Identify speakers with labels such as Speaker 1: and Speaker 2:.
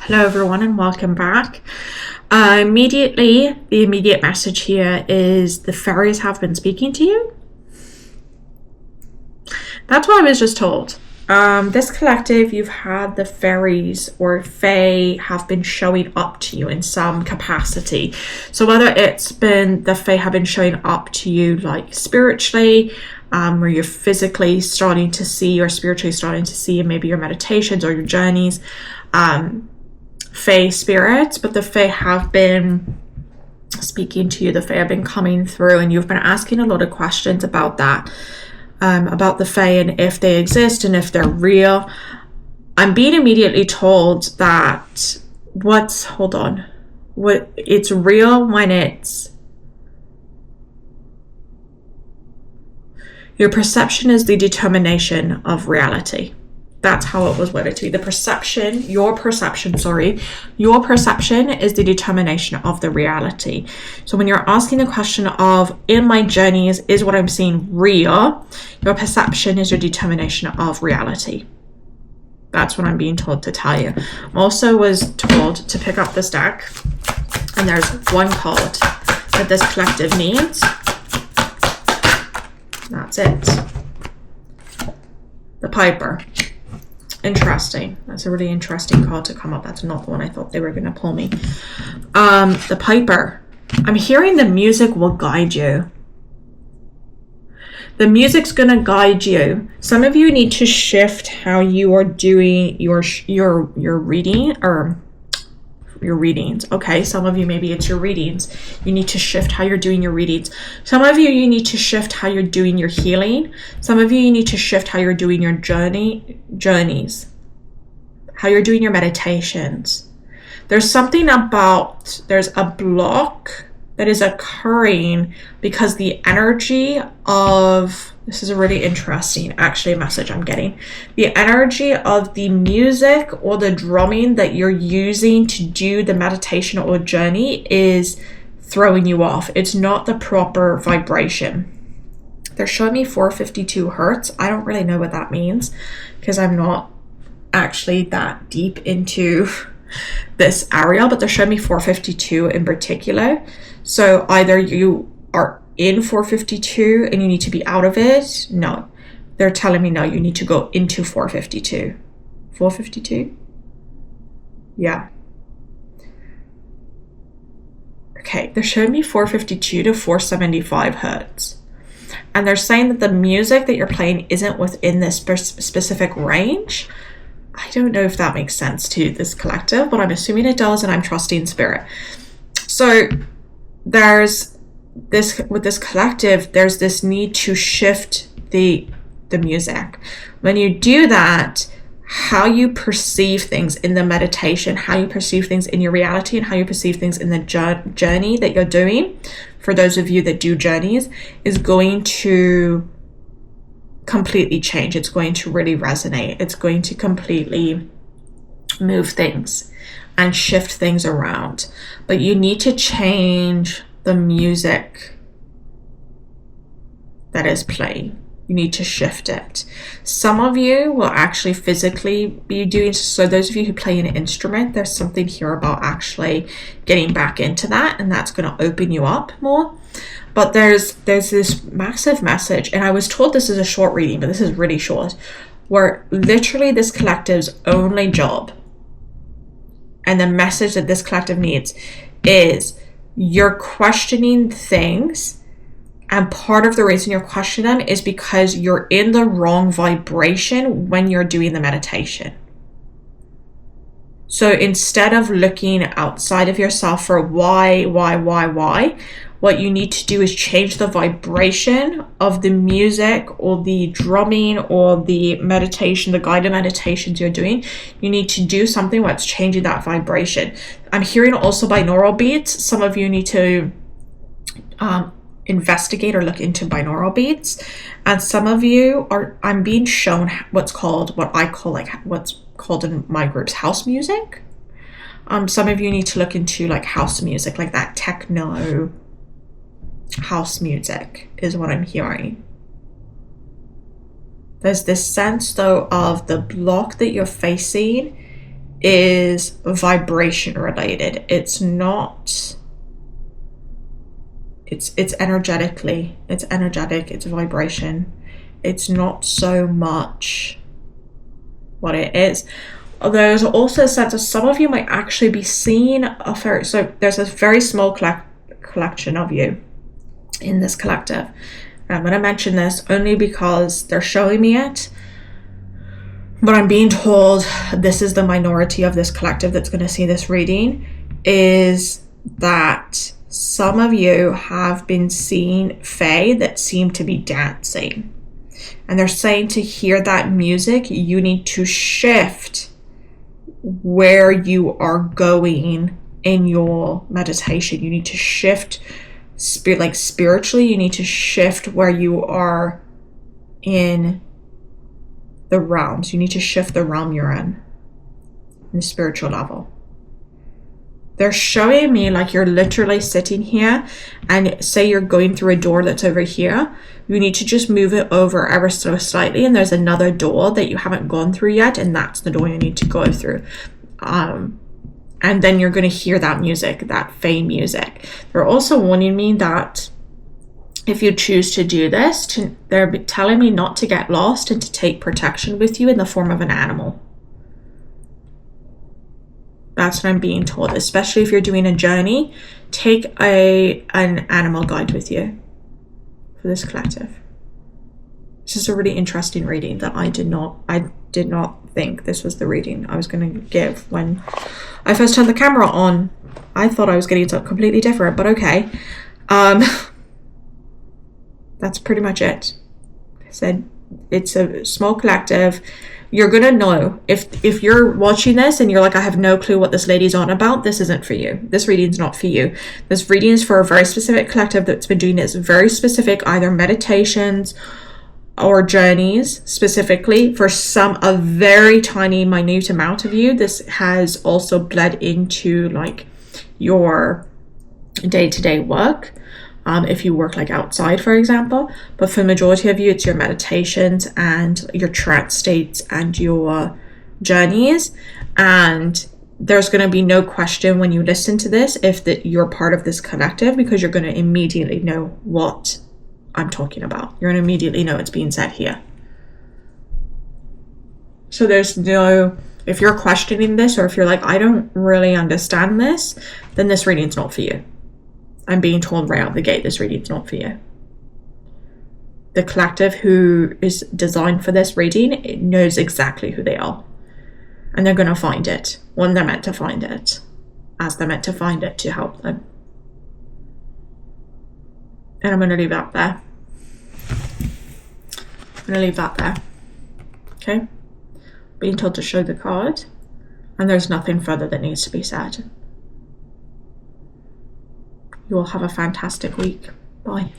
Speaker 1: Hello everyone and welcome back. The immediate message here is the fairies have been speaking to you. That's what I was just told. This collective, you've had the fairies or fae have been showing up to you in some capacity. So whether it's been the fae have been showing up to you like spiritually, where you're physically starting to see or spiritually starting to see in maybe your meditations or your journeys, fae spirits, but the fae have been speaking to you. The fae have been coming through and you've been asking a lot of questions about that, about the fae and if they exist and if they're real. I'm being immediately told that it's real when it's your perception is the determination of reality. That's how it was worded to you. Your perception is the determination of the reality. So when you're asking the question of, in my journeys, is what I'm seeing real? Your perception is your determination of reality. That's what I'm being told to tell you. I also was told to pick up this deck, and there's one card that this collective needs. That's it. The Piper. Interesting. That's a really interesting card to come up. That's not the one I thought they were going to pull me. The Piper. I'm hearing the music will guide you. The music's going to guide you. Some of you need to shift how you are doing your reading or your readings. Okay, some of you, maybe it's your readings. You need to shift how you're doing your readings. Some of you need to shift how you're doing your healing. Some of you need to shift how you're doing your journeys, how you're doing your meditations. There's a block that is occurring because the energy of, this is a really interesting message I'm getting. The energy of the music or the drumming that you're using to do the meditation or journey is throwing you off. It's not the proper vibration. They're showing me 452 hertz. I don't really know what that means because I'm not actually that deep into this area, but they're showing me 452 in particular. So either you are in 452 and you need to be out of it. No, they're telling me no, you need to go into 452. 452? Yeah. Okay, they're showing me 452 to 475 hertz. And they're saying that the music that you're playing isn't within this specific range. I don't know if that makes sense to this collective, but I'm assuming it does, and I'm trusting spirit. So there's this, with this collective, there's this need to shift the music. When you do that, how you perceive things in the meditation, how you perceive things in your reality, and how you perceive things in the journey that you're doing, for those of you that do journeys, is going to completely change. It's going to really resonate. It's going to completely move things and shift things around. But you need to change the music that is playing. You need to shift it. Some of you will actually physically be doing, so those of you who play an instrument, there's something here about actually getting back into that, and that's going to open you up more. But there's this massive message, and I was told this is a short reading, but this is really short, where literally this collective's only job and the message that this collective needs is you're questioning things, and part of the reason you're questioning them is because you're in the wrong vibration when you're doing the meditation. So instead of looking outside of yourself for why, what you need to do is change the vibration of the music or the drumming or the meditation, the guided meditations you're doing. You need to do something that's changing that vibration. I'm hearing also binaural beats. Some of you need to investigate or look into binaural beats. And some of you I'm being shown what's called in my groups house music. Some of you need to look into like house music, like that techno house music is what I'm hearing. There's this sense though of the block that you're facing is vibration related. It's not, it's energetically, it's energetic, it's vibration. It's not so much what it is. There's also a sense of some of you might actually be seeing so there's a very small collection of you in this collective. And I'm going to mention this only because they're showing me it, but I'm being told this is the minority of this collective that's going to see this reading, is that some of you have been seeing fae that seem to be dancing. And they're saying to hear that music, you need to shift where you are going in your meditation. You need to shift spiritually, you need to shift where you are in the realms. You need to shift the realm you're in the spiritual level. They're showing me like you're literally sitting here, and say you're going through a door that's over here. You need to just move it over ever so slightly, and there's another door that you haven't gone through yet, and that's the door you need to go through. And then you're going to hear that music, that fae music. They're also warning me that if you choose to do this, they're telling me not to get lost and to take protection with you in the form of an animal. That's what I'm being told. Especially if you're doing a journey, take an animal guide with you for this collective. This is a really interesting reading that I did not think this was the reading I was going to give when I first turned the camera on. I thought I was getting something completely different, but okay. That's pretty much it. I said it's a small collective. You're gonna know if you're watching this and you're like, I have no clue what this lady's on about, this isn't for you. This reading's not for you. This reading is for a very specific collective that's been doing this very specific, either meditations or journeys specifically. For a very tiny, minute amount of you, this has also bled into like your day-to-day work. If you work like outside, for example, but for the majority of you, it's your meditations and your trance states and your journeys. And there's going to be no question when you listen to this if you're part of this collective, because you're going to immediately know what I'm talking about. You're going to immediately know it's being said here. So there's no, if you're questioning this, or if you're like, I don't really understand this, then this reading's not for you. I'm being told right out the gate, this reading's not for you. The collective who is designed for this reading, it knows exactly who they are. And they're going to find it when they're meant to find it, as they're meant to find it to help them. And I'm going to leave that there. I'm going to leave that there. Okay? Being told to show the card. And there's nothing further that needs to be said. You all have a fantastic week. Bye.